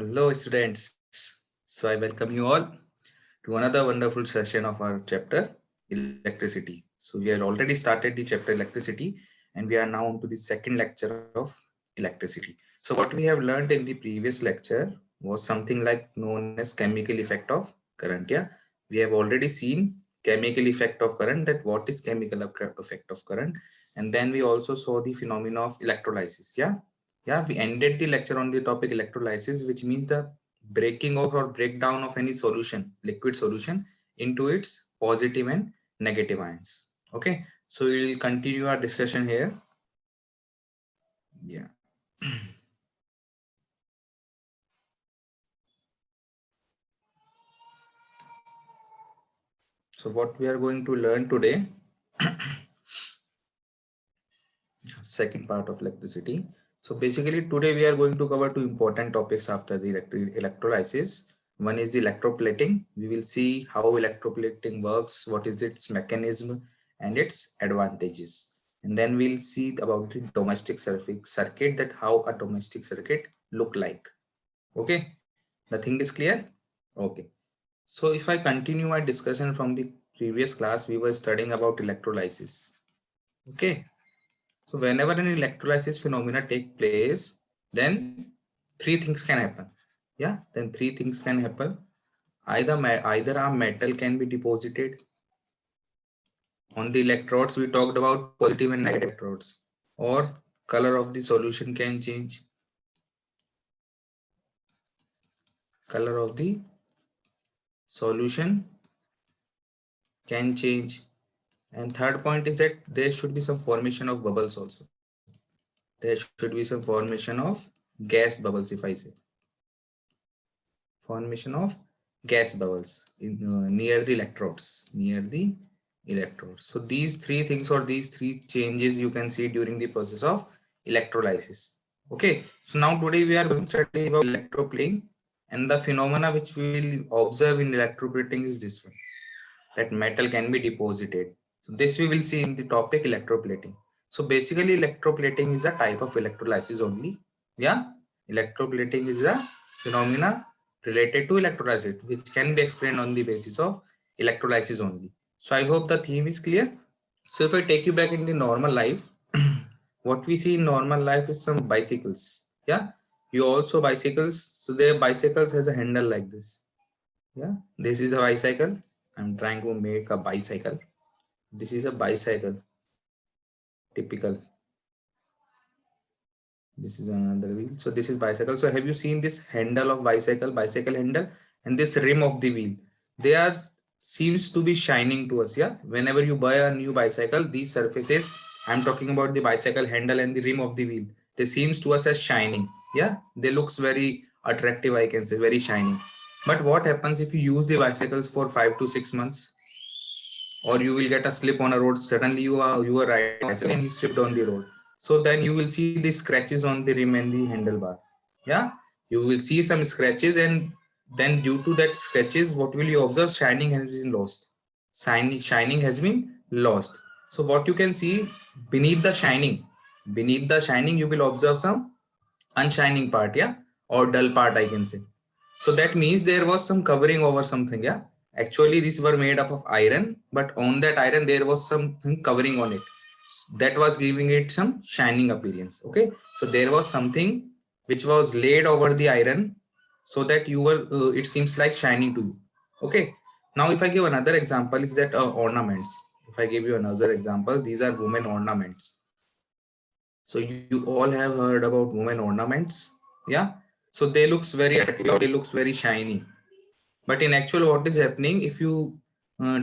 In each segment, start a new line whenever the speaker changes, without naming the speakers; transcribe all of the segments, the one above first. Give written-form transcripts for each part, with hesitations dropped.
Hello students. So I welcome you all to another wonderful session of our chapter electricity. So we had already started the chapter electricity and we are now on to the second lecture of electricity. So what we have learned in the previous lecture was something like known as chemical effect of current. Yeah, we have already seen chemical effect of current, that what is chemical effect of current, and then we also saw the phenomena of electrolysis. Yeah, we ended the lecture on the topic electrolysis, which means the breaking off or breakdown of any solution, liquid solution, into its positive and negative ions. Okay, so we will continue our discussion here. Yeah. So what we are going to learn today, second part of electricity. So basically today we are going to cover two important topics after the electrolysis. One is the electroplating. We will see how electroplating works, what is its mechanism and its advantages. And then we'll see about the domestic circuit, that how a domestic circuit look like. Okay, the thing is clear? Okay. So if I continue my discussion from the previous class, we were studying about electrolysis. Okay. So whenever an electrolysis phenomena take place, then three things can happen. Yeah, then three things can happen. Either a metal can be deposited on the electrodes. We talked about positive and negative electrodes, or color of the solution can change. Color of the solution can change. And third point is that there should be some formation of bubbles also. There should be some formation of gas bubbles, if I say. Formation of gas bubbles near the electrodes. So these three things, or these three changes, you can see during the process of electrolysis. Okay, so now today we are going to study about electroplating, and the phenomena which we will observe in electroplating is this one, that metal can be deposited. So this we will see in the topic electroplating. So basically electroplating is a type of electrolysis only. Yeah, electroplating is a phenomena related to electrolysis, which can be explained on the basis of electrolysis only. So I hope the theme is clear. So if I take you back in the normal life, what we see in normal life is some bicycles. Yeah, you also bicycles. So their bicycles has a handle like this. Yeah, this is a bicycle. I'm trying to make a bicycle. This is a bicycle, typical. This is another wheel. So this is bicycle. So have you seen this handle of bicycle handle, and this rim of the wheel? They are seems to be shining to us. Yeah, whenever you buy a new bicycle, these surfaces, I'm talking about the bicycle handle and the rim of the wheel, they seems to us as shining. Yeah, they looks very attractive, I can say, very shiny. But what happens if you use the bicycles for 5 to 6 months? Or you will get a slip on a road. Suddenly you are riding bicycle and you slipped on the road. So then you will see the scratches on the rim and the handlebar. Yeah, you will see some scratches, and then due to that scratches, what will you observe? Shining has been lost. Shining has been lost. So what you can see beneath the shining, you will observe some unshining part. Yeah, or dull part, I can say. So that means there was some covering over something. Yeah, actually these were made up of iron, but on that iron there was something covering on it that was giving it some shining appearance. Okay, so there was something which was laid over the iron so that you were it seems like shining to you. Okay, now if I give another example, is that ornaments. If I give you another example, these are women ornaments. So you all have heard about women ornaments. Yeah, so they looks very attractive, they looks very shiny. But in actual, what is happening, if you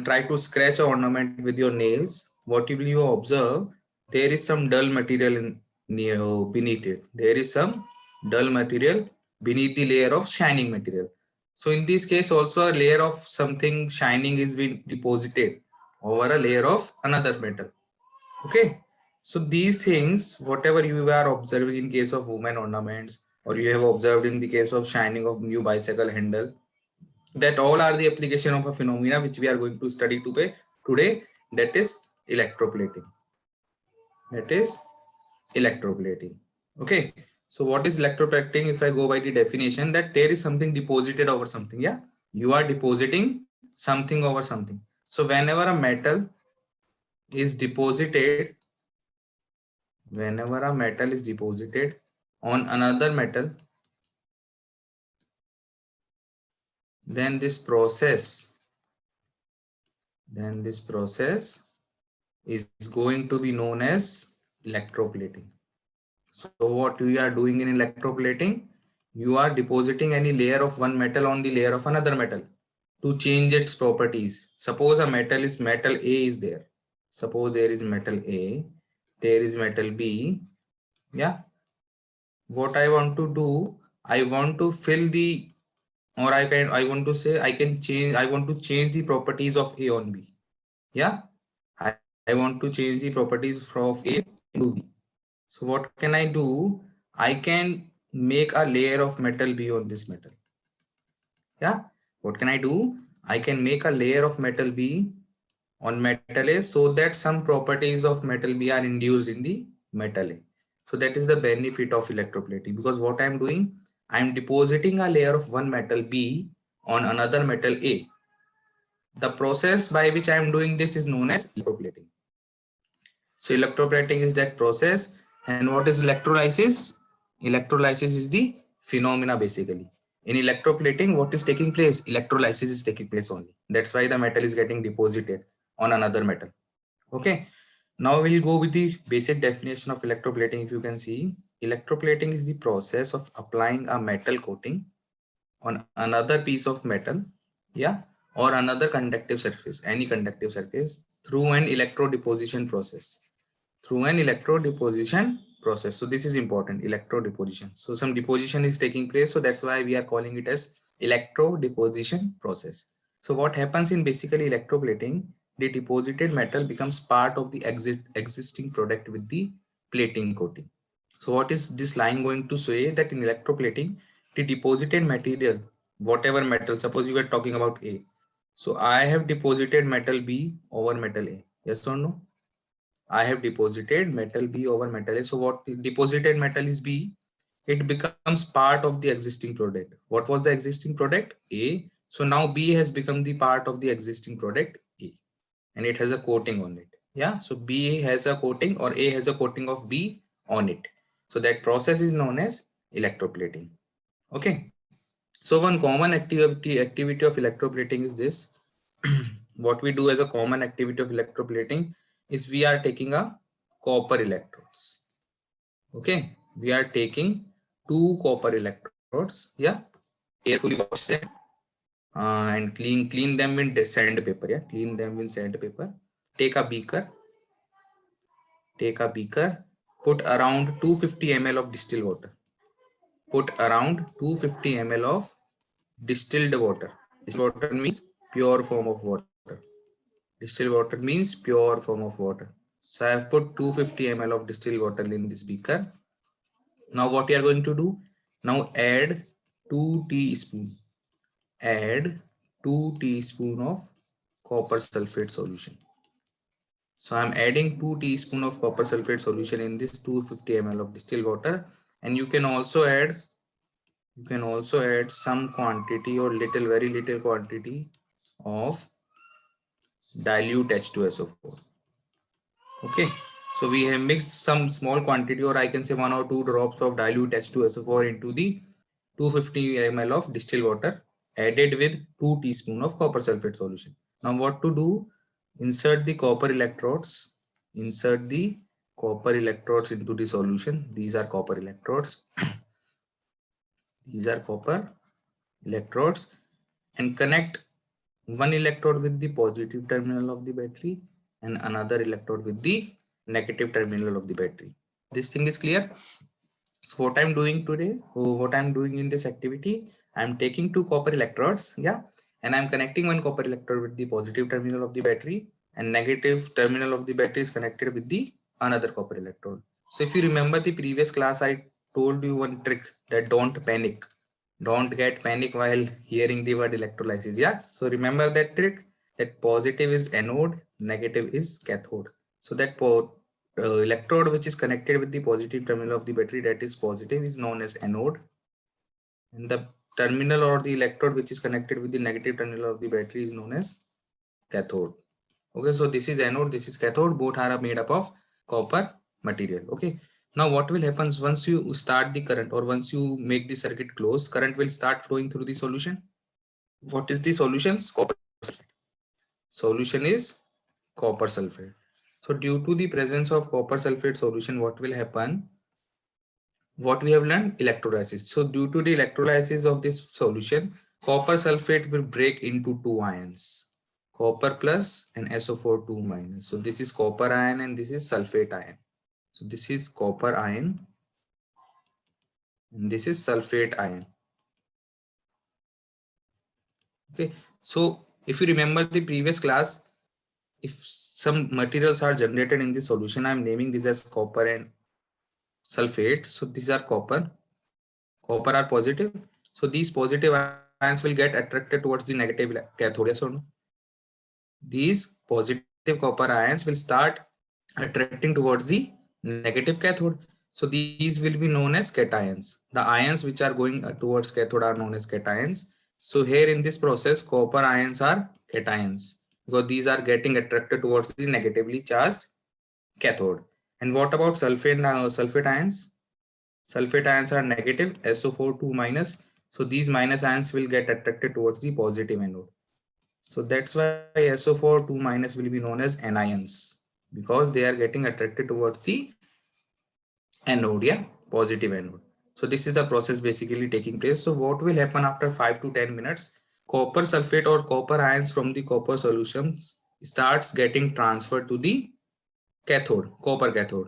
try to scratch an ornament with your nails, what will you observe? There is some dull material beneath it. There is some dull material beneath the layer of shining material. So in this case also, a layer of something shining is being deposited over a layer of another metal. Okay, so these things, whatever you are observing in case of women ornaments, or you have observed in the case of shining of new bicycle handle, that all are the application of a phenomena which we are going to study today, that is electroplating. Okay, So what is electroplating? If I go by the definition, that there is something deposited over something. Yeah, you are depositing something over something. So whenever a metal is deposited, on another metal, then this process is going to be known as electroplating. So what you are doing in electroplating, you are depositing any layer of one metal on the layer of another metal to change its properties. Suppose a metal A is there. Suppose there is metal A, there is metal B. Yeah. What I want to do, I want to fill the, or I want to say I want to change the properties of A on B. Yeah. I want to change the properties of A into B. So what can I do? I can make a layer of metal B on this metal. Yeah. What can I do? I can make a layer of metal B on metal A so that some properties of metal B are induced in the metal A. So that is the benefit of electroplating, because what I am doing, I am depositing a layer of one metal B on another metal A. The process by which I am doing this is known as electroplating. So electroplating is that process. And what is electrolysis? Electrolysis is the phenomena basically. In electroplating, what is taking place? Electrolysis is taking place only. That's why the metal is getting deposited on another metal. Okay. Now we'll go with the basic definition of electroplating. If you can see, electroplating is the process of applying a metal coating on another piece of metal, yeah, or another conductive surface, any conductive surface, through an electrodeposition process. So this is important, electrodeposition. So some deposition is taking place, so that's why we are calling it as electrodeposition process. So what happens in basically electroplating, the deposited metal becomes part of the existing product with the plating coating. So what is this line going to say? That in electroplating, the deposited material, whatever metal, suppose you are talking about A. So I have deposited metal B over metal A. Yes or no? I have deposited metal B over metal A. So what deposited metal is B, it becomes part of the existing product. What was the existing product? A. So now B has become the part of the existing product A, and it has a coating on it. Yeah. So B has a coating, or A has a coating of B on it. So that process is known as electroplating. Okay. So one common activity of electroplating is this. What we do as a common activity of electroplating is we are taking a copper electrodes. Okay, we are taking two copper electrodes. Yeah, carefully wash them and clean them with sandpaper. Yeah, clean them with sandpaper. Take a beaker. Put around 250 ml of distilled water. Put around 250 ml of distilled water. Distilled water means pure form of water. Distilled water means pure form of water. So I have put 250 ml of distilled water in this beaker. Now what we are going to do? Now add 2 teaspoons. Add 2 teaspoons of copper sulfate solution. So I'm adding 2 teaspoons of copper sulfate solution in this 250 ml of distilled water, and you can also add some quantity or very little quantity of dilute H2SO4. Okay, so we have mixed some small quantity, or I can say 1 or 2 drops of dilute H2SO4 into the 250 ml of distilled water, added with 2 teaspoons of copper sulfate solution. Now what to do? Insert the copper electrodes. Insert the copper electrodes into the solution. These are copper electrodes. These are copper electrodes, and connect one electrode with the positive terminal of the battery and another electrode with the negative terminal of the battery. This thing is clear. So what I'm doing today, what I'm doing in this activity, I'm taking two copper electrodes, yeah, and I'm connecting one copper electrode with the positive terminal of the battery, and negative terminal of the battery is connected with the another copper electrode. So if you remember the previous class, I told you one trick, that don't panic. Don't get panic while hearing the word electrolysis. Yeah. So remember that trick, that positive is anode, negative is cathode. So that electrode which is connected with the positive terminal of the battery, that is positive, is known as anode, and the terminal or the electrode which is connected with the negative terminal of the battery is known as cathode. Okay, so this is anode, this is cathode, both are made up of copper material. Okay, now what will happen once you start the current, or once you make the circuit close, current will start flowing through the solution. What is the solutions? Copper sulfate. Solution is copper sulfate. So due to the presence of copper sulfate solution, what will happen? What we have learned? Electrolysis. So due to the electrolysis of this solution, copper sulfate will break into two ions, copper plus and SO4 2 minus. So this is copper ion and this is sulfate ion. So this is copper ion and this is sulfate ion. Okay, so if you remember the previous class, if some materials are generated in the solution, I'm naming this as copper and sulfate. So these are copper are positive. So these positive ions will get attracted towards the negative cathode. Yes or no? These positive copper ions will start attracting towards the negative cathode. So these will be known as cations. The ions which are going towards cathode are known as cations. So here in this process, copper ions are cations because these are getting attracted towards the negatively charged cathode. And what about sulfate ions? Sulfate ions are negative, SO4 2 minus. So these minus ions will get attracted towards the positive anode. So that's why SO4 2 minus will be known as anions, because they are getting attracted towards the anode, yeah, positive anode. So this is the process basically taking place. So what will happen after 5 to 10 minutes? Copper sulfate or copper ions from the copper solutions starts getting transferred to the cathode, copper cathode.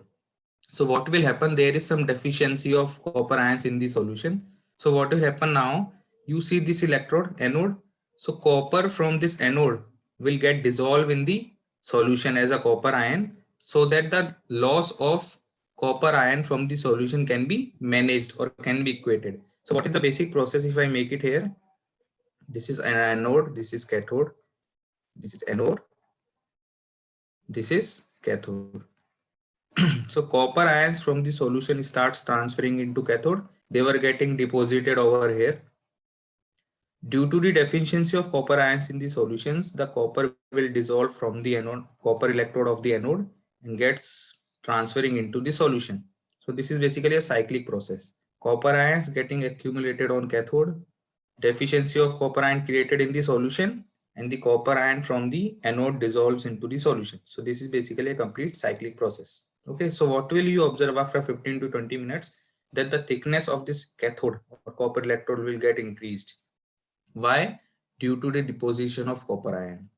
So what will happen? There is some deficiency of copper ions in the solution. So what will happen now? You see this electrode, anode. So copper from this anode will get dissolved in the solution as a copper ion, so that the loss of copper ion from the solution can be managed or can be equated. So what is the basic process if I make it here? This is an anode, this is cathode, this is anode, this is cathode. So copper ions from the solution starts transferring into cathode. They were getting deposited over here. Due to the deficiency of copper ions in the solutions, the copper will dissolve from the anode, copper electrode of the anode, and gets transferring into the solution. So this is basically a cyclic process. Copper ions getting accumulated on cathode, deficiency of copper ion created in the solution, and the copper ion from the anode dissolves into the solution. So this is basically a complete cyclic process. Okay, so what will you observe after 15 to 20 minutes? That the thickness of this cathode or copper electrode will get increased. Why? Due to the deposition of copper ion.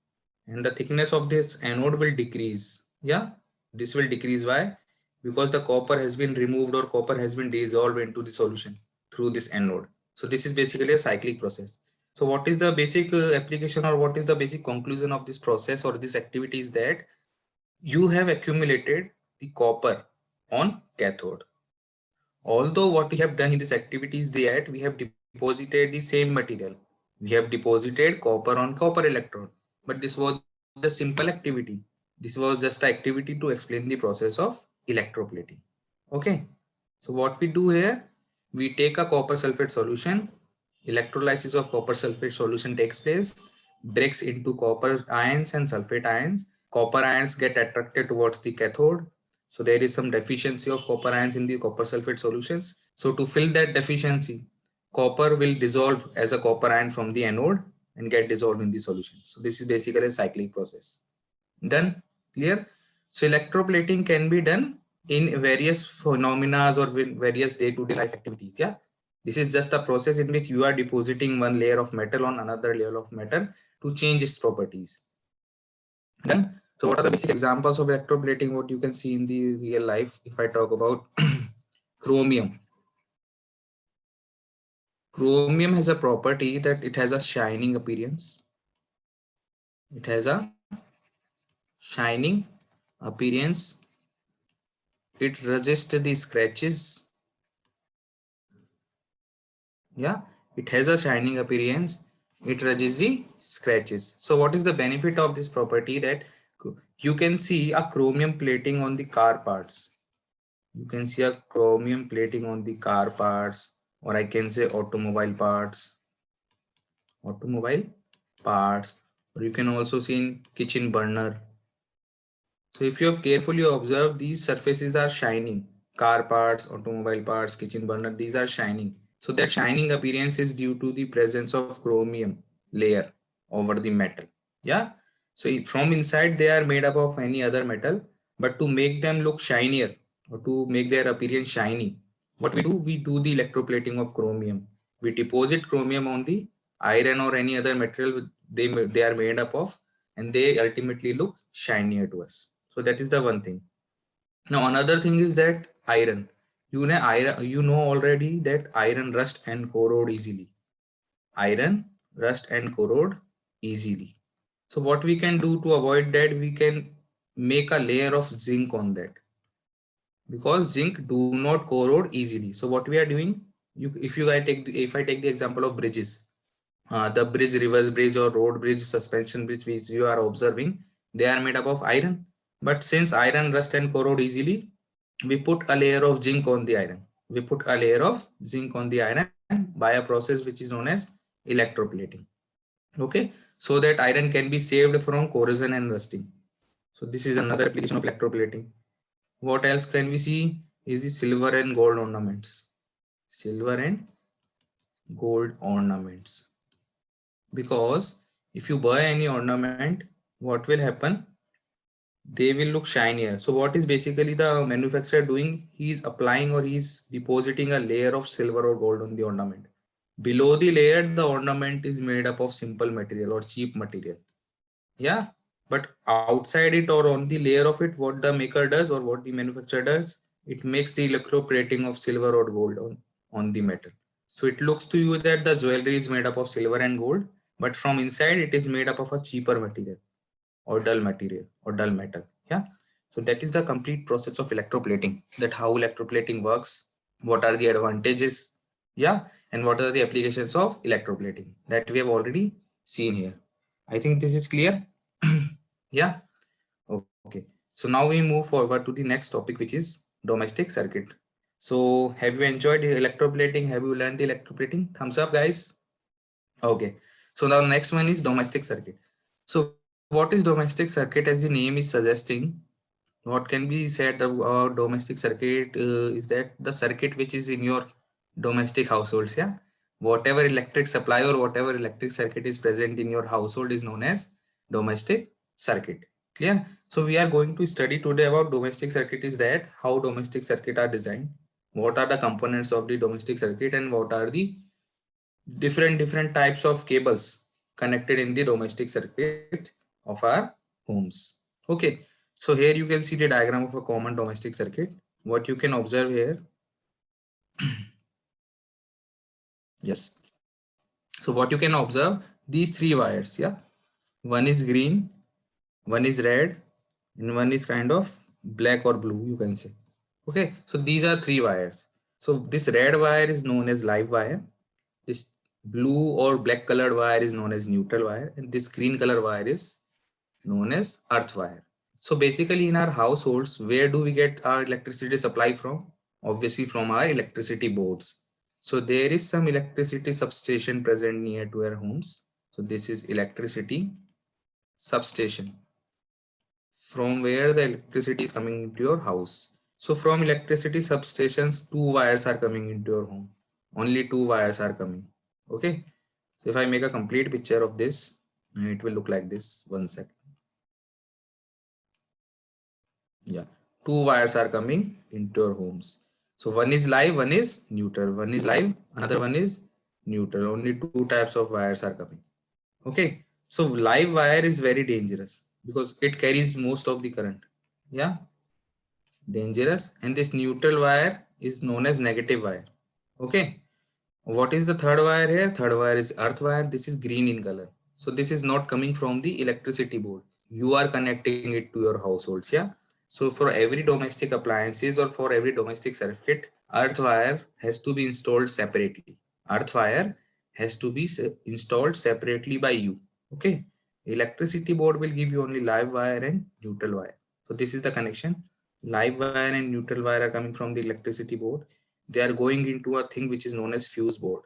And the thickness of this anode will decrease. Yeah, this will decrease. Why? Because the copper has been removed or copper has been dissolved into the solution through this anode. So this is basically a cyclic process. So what is the basic application, or what is the basic conclusion of this process or this activity is that you have accumulated the copper on cathode. Although what we have done in this activity is that we have deposited the same material. We have deposited copper on copper electrode, but this was a simple activity. This was just an activity to explain the process of electroplating. Okay. So what we do here, we take a copper sulfate solution, electrolysis of copper sulfate solution takes place, breaks into copper ions and sulfate ions. Copper ions get attracted towards the cathode. So there is some deficiency of copper ions in the copper sulfate solutions. So to fill that deficiency, copper will dissolve as a copper ion from the anode and get dissolved in the solution. So this is basically a cyclic process. Done? Clear? So electroplating can be done in various phenomena or various day-to-day life activities. Yeah. This is just a process in which you are depositing one layer of metal on another layer of metal to change its properties. Done? So what are the basic examples of electroplating? What you can see in the real life? If I talk about chromium. Chromium has a property that it has a shining appearance. It has a shining appearance. It resists the scratches. Yeah, it has a shining appearance. It resists the scratches. So what is the benefit of this property? That You can see a chromium plating on the car parts. You can see a chromium plating on the car parts, or I can say automobile parts, or you can also see in kitchen burner. So if you have carefully observed, these surfaces are shining. Car parts, automobile parts, kitchen burner, these are shining. So that shining appearance is due to the presence of chromium layer over the metal. Yeah. So from inside they are made up of any other metal, but to make them look shinier or to make their appearance shiny, what we do? We do the electroplating of chromium. We deposit chromium on the iron or any other material they are made up of, and they ultimately look shinier to us. So that is the one thing. Now another thing is that iron. You know already that iron rust and corrode easily. Iron rust and corrode easily. So what we can do to avoid that, we can make a layer of zinc on that, because zinc do not corrode easily. So what we are doing, if I take the example of bridges, the bridge, reverse bridge or road bridge, suspension bridge which you are observing, they are made up of iron. But since iron rust and corrode easily, we put a layer of zinc on the iron. We put a layer of zinc on the iron by a process which is known as electroplating. Okay, so that iron can be saved from corrosion and rusting. So this is another application of electroplating. What else can we see is the silver and gold ornaments. Silver and gold ornaments. Because if you buy any ornament, what will happen? They will look shinier. So what is basically the manufacturer doing? He is applying or he is depositing a layer of silver or gold on the ornament. Below the layer, the ornament is made up of simple material or cheap material. Yeah. But outside it or on the layer of it, what the maker does or what the manufacturer does, it makes the electroplating of silver or gold on the metal. So it looks to you that the jewelry is made up of silver and gold, but from inside it is made up of a cheaper material or dull metal. Yeah. So that is the complete process of electroplating, that how electroplating works, what are the advantages, yeah, and what are the applications of electroplating that we have already seen here. I think this is clear. Yeah. Okay. So now we move forward to the next topic, which is domestic circuit. So have you enjoyed electroplating? Have you learned the electroplating? Thumbs up, guys. Okay. So now next one is domestic circuit. So what is domestic circuit? As the name is suggesting, what can be said about domestic circuit is that the circuit which is in your domestic households. Yeah. Whatever electric supply or whatever electric circuit is present in your household is known as domestic circuit. Clear? So we are going to study today about domestic circuit, is that how domestic circuit are designed, what are the components of the domestic circuit, and what are the different types of cables connected in the domestic circuit of our homes. Okay, so here you can see the diagram of a common domestic circuit. What you can observe here, yes, so what you can observe, these three wires, yeah, one is green, one is red, and one is kind of black or blue, you can say. Okay, so these are three wires. So this red wire is known as live wire, this blue or black colored wire is known as neutral wire, and this green color wire is known as earth wire. So basically in our households, where do we get our electricity supply from? Obviously from our electricity boards. So there is some electricity substation present near to our homes. So this is electricity substation, from where the electricity is coming into your house. So from electricity substations, two wires are coming into your home. Only two wires are coming. Okay. So if I make a complete picture of this, it will look like this. One second. Yeah, two wires are coming into your homes. So one is live, one is neutral. One is live, another one is neutral. Only two types of wires are coming. Okay, so live wire is very dangerous because it carries most of the current. Yeah, dangerous. And this neutral wire is known as negative wire. Okay, what is the third wire here? Third wire is earth wire. This is green in color. So this is not coming from the electricity board. You are connecting it to your households. Yeah. So for every domestic appliances or for every domestic circuit, earth wire has to be installed separately. Earth wire has to be installed separately by you. Okay. Electricity board will give you only live wire and neutral wire. So this is the connection. Live wire and neutral wire are coming from the electricity board. They are going into a thing which is known as fuse board.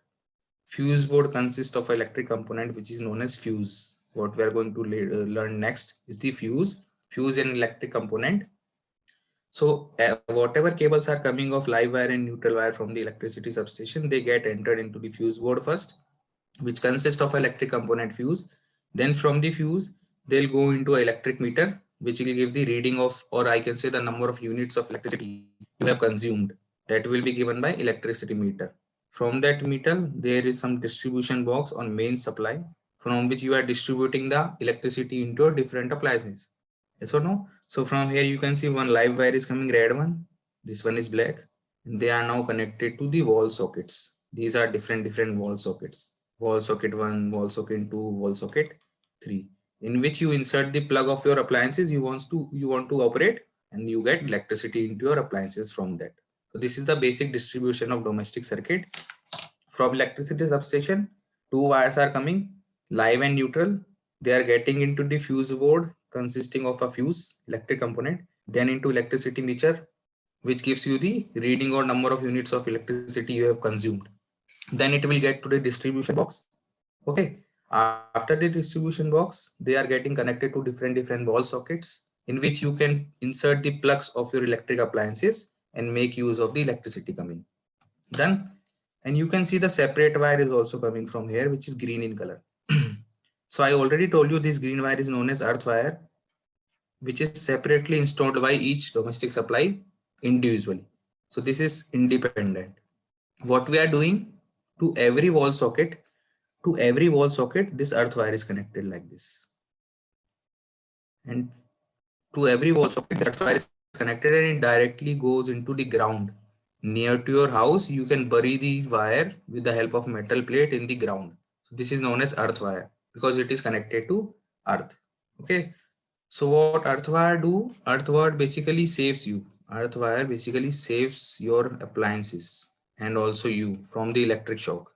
Fuse board consists of electric component which is known as fuse. What we are going to learn next is the fuse. Fuse and electric component. So whatever cables are coming of live wire and neutral wire from the electricity substation, they get entered into the fuse board first, which consists of electric component fuse. Then from the fuse, they'll go into electric meter, which will give the reading of, or I can say the number of units of electricity you have consumed. That will be given by electricity meter. From that meter, there is some distribution box on main supply from which you are distributing the electricity into different appliances. Yes or no? So from here you can see one live wire is coming, red one. This one is black. And they are now connected to the wall sockets. These are different wall sockets. Wall socket 1, wall socket 2, wall socket 3, in which you insert the plug of your appliances you want to operate, and you get electricity into your appliances from that. So this is the basic distribution of domestic circuit. From electricity substation, two wires are coming, live and neutral. They are getting into the fuse board consisting of a fuse electric component, then into electricity meter, which gives you the reading or number of units of electricity you have consumed. Then it will get to the distribution box. Okay, after the distribution box, they are getting connected to different wall sockets, in which you can insert the plugs of your electric appliances and make use of the electricity coming. Done. And you can see the separate wire is also coming from here, which is green in color. So I already told you this green wire is known as earth wire, which is separately installed by each domestic supply individually. So this is independent. What we are doing, to every wall socket, this earth wire is connected like this. And to every wall socket, this earth wire is connected, and it directly goes into the ground. Near to your house, you can bury the wire with the help of metal plate in the ground. So this is known as earth wire because it is connected to earth. Okay. So what earth wire do? Earth wire basically saves you. Earth wire basically saves your appliances and also you from the electric shock.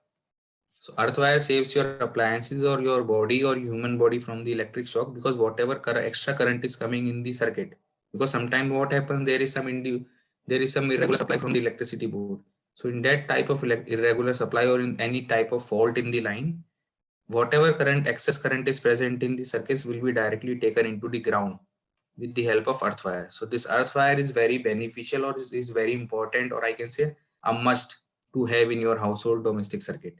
So earth wire saves your appliances or your body or human body from the electric shock, because whatever extra current is coming in the circuit, because sometimes what happens, there is some irregular supply from the electricity board. So in that type of irregular supply or in any type of fault in the line, whatever excess current is present in the circuits will be directly taken into the ground with the help of earth wire. So this earth wire is very beneficial, or is very important, or I can say a must to have in your household domestic circuit.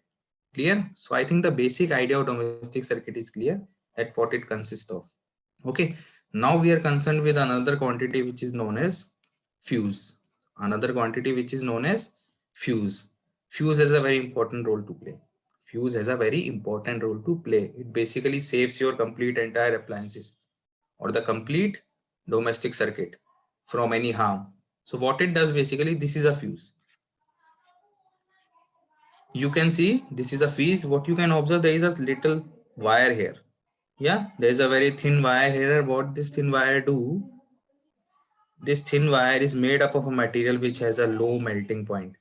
Clear? So I think the basic idea of domestic circuit is clear at what it consists of. Okay. Now we are concerned with another quantity which is known as fuse. Another quantity which is known as fuse. Fuse has a very important role to play. Fuse has a very important role to play. It basically saves your complete entire appliances or the complete domestic circuit from any harm. So what it does basically, this is a fuse. You can see this is a fuse. What you can observe, there is a little wire here. Yeah, there is a very thin wire here. What this thin wire do? This thin wire is made up of a material which has a low melting point.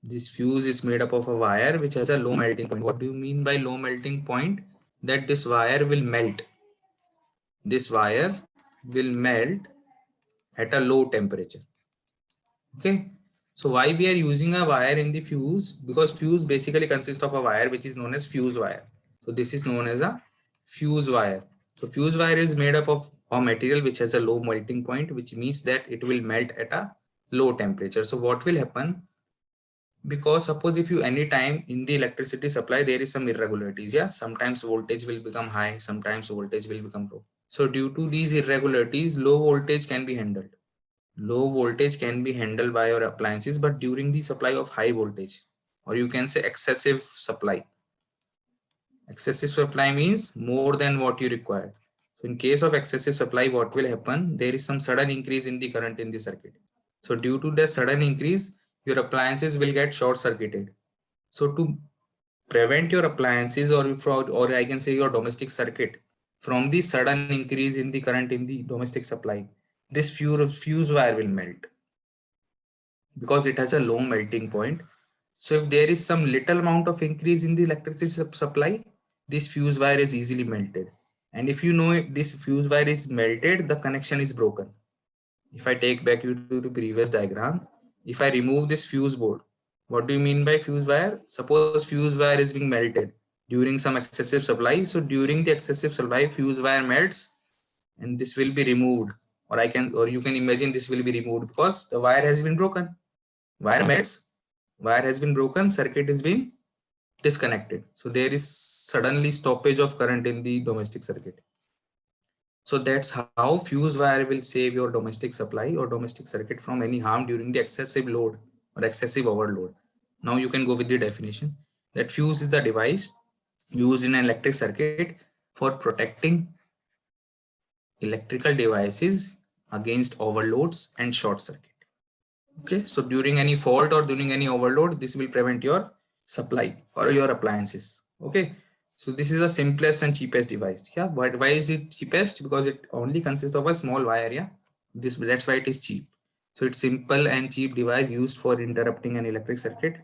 This fuse is made up of a wire which has a low melting point. What do you mean by low melting point? That this wire will melt. This wire will melt at a low temperature. Okay. So why we are using a wire in the fuse? Because fuse basically consists of a wire which is known as fuse wire. So this is known as a fuse wire. So fuse wire is made up of a material which has a low melting point, which means that it will melt at a low temperature. So what will happen? Because suppose if you anytime in the electricity supply, there is some irregularities. Yeah, sometimes voltage will become high, sometimes voltage will become low. So due to these irregularities, low voltage can be handled. Low voltage can be handled by your appliances, but during the supply of high voltage, or you can say excessive supply. Excessive supply means more than what you require. So in case of excessive supply, what will happen? There is some sudden increase in the current in the circuit. So due to the sudden increase, your appliances will get short circuited. So to prevent your appliances or I can say your domestic circuit from the sudden increase in the current in the domestic supply, this fuse wire will melt because it has a low melting point. So if there is some little amount of increase in the electricity supply, this fuse wire is easily melted. And if you know if this fuse wire is melted, the connection is broken. If I take back you to the previous diagram, if I remove this fuse board, what do you mean by fuse wire? Suppose fuse wire is being melted during some excessive supply. So during the excessive supply, fuse wire melts and this will be removed. Or you can imagine this will be removed because the wire has been broken. Wire melts, wire has been broken, circuit is being disconnected. So there is suddenly stoppage of current in the domestic circuit. So that's how fuse wire will save your domestic supply or domestic circuit from any harm during the excessive load or excessive overload. Now you can go with the definition that fuse is the device used in an electric circuit for protecting electrical devices against overloads and short circuit. Okay, so during any fault or during any overload, this will prevent your supply or your appliances. Okay, so this is the simplest and cheapest device. Yeah, but why is it cheapest? Because it only consists of a small wire. Yeah, that's why it is cheap. So it's simple and cheap device used for interrupting an electric circuit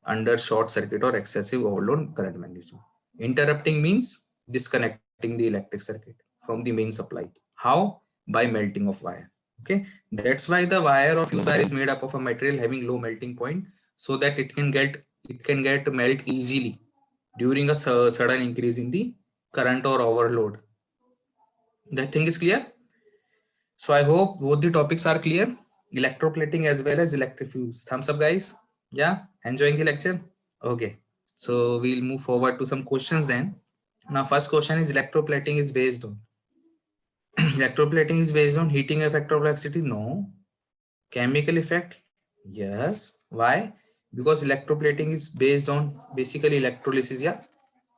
under short circuit or excessive overload current magnitude. Interrupting means disconnecting the electric circuit from the main supply. How? By melting of wire. Okay, that's why the wire or fuse wire is made up of a material having low melting point, so that it can get melt easily during a sudden increase in the current or overload. That thing is clear. So I hope both the topics are clear, electroplating as well as electric fuse. Thumbs up, guys. Yeah, enjoying the lecture. Okay, so we'll move forward to some questions then. Now first question is electroplating is based on electroplating is based on heating effect of electricity. No. Chemical effect? Yes. Why? Because electroplating is based on basically electrolysis. Yeah.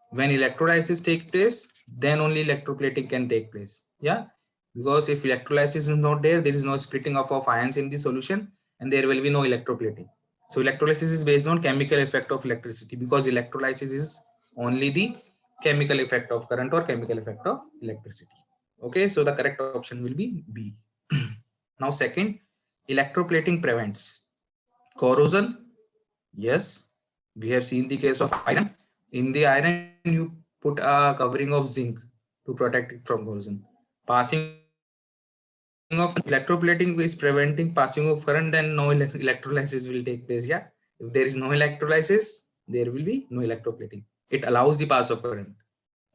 When electrolysis take place, then only electroplating can take place. Yeah. Because if electrolysis is not there, there is no splitting up of ions in the solution and there will be no electroplating. So electrolysis is based on chemical effect of electricity, because electrolysis is only the chemical effect of current or chemical effect of electricity. Okay, so the correct option will be B. Now second, electroplating prevents corrosion. Yes, we have seen the case of iron. In the iron, you put a covering of zinc to protect it from corrosion. Passing of electroplating is preventing passing of current, then no electrolysis will take place. Yeah, if there is no electrolysis, there will be no electroplating. It allows the pass of current.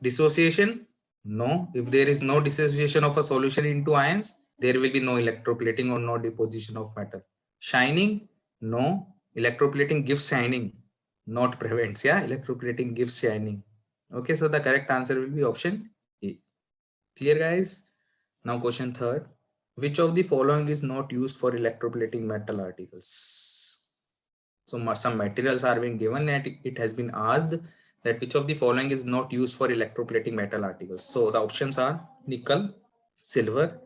Dissociation? No. If there is no dissociation of a solution into ions, there will be no electroplating or no deposition of metal. Shining? No. Electroplating gives shining, not prevents. Yeah, electroplating gives shining. Okay, so the correct answer will be option A. Clear, guys? Now question third. Which of the following is not used for electroplating metal articles? So some materials are being given and it has been asked that which of the following is not used for electroplating metal articles. So the options are nickel, silver,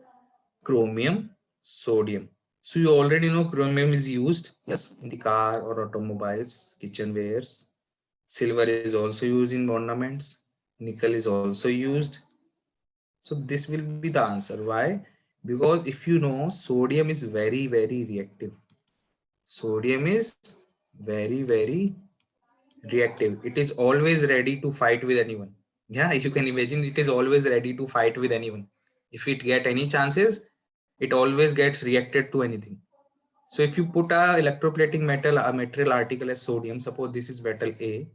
chromium, sodium. So you already know chromium is used, yes, in the car or automobiles, kitchenwares. Silver is also used in ornaments. Nickel is also used. So this will be the answer. Why? Because if you know, sodium is very, very reactive. Sodium is very, very reactive. It is always ready to fight with anyone. Yeah, you can imagine, it is always ready to fight with anyone. If it get any chances, it always gets reacted to anything. So if you put a electroplating metal, a material article as sodium, suppose this is metal A,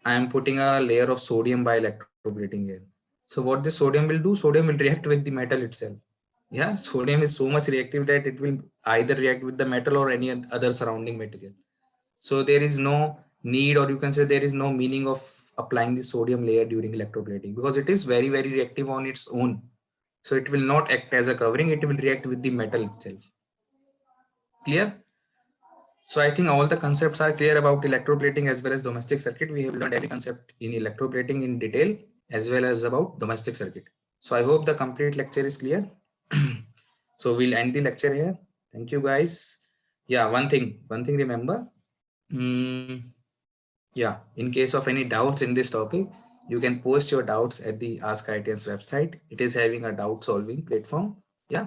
I am putting a layer of sodium by electroplating here. So what this sodium will do, sodium will react with the metal itself. Yeah, sodium is so much reactive that it will either react with the metal or any other surrounding material. So there is no need, or you can say there is no meaning of applying the sodium layer during electroplating, because it is very, very reactive on its own. So it will not act as a covering, it will react with the metal itself. Clear? So I think all the concepts are clear about electroplating as well as domestic circuit. We have learned every concept in electroplating in detail as well as about domestic circuit. So I hope the complete lecture is clear. So we'll end the lecture here. Thank you, guys. Yeah, one thing remember. Yeah, in case of any doubts in this topic, you can post your doubts at the askIITians website. It is having a doubt solving platform. Yeah,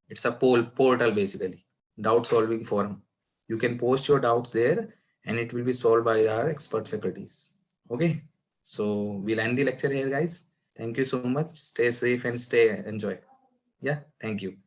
it's a portal basically, doubt solving forum. You can post your doubts there and it will be solved by our expert faculties. Okay. So we'll end the lecture here, guys. Thank you so much. Stay safe and stay enjoy. Yeah, thank you.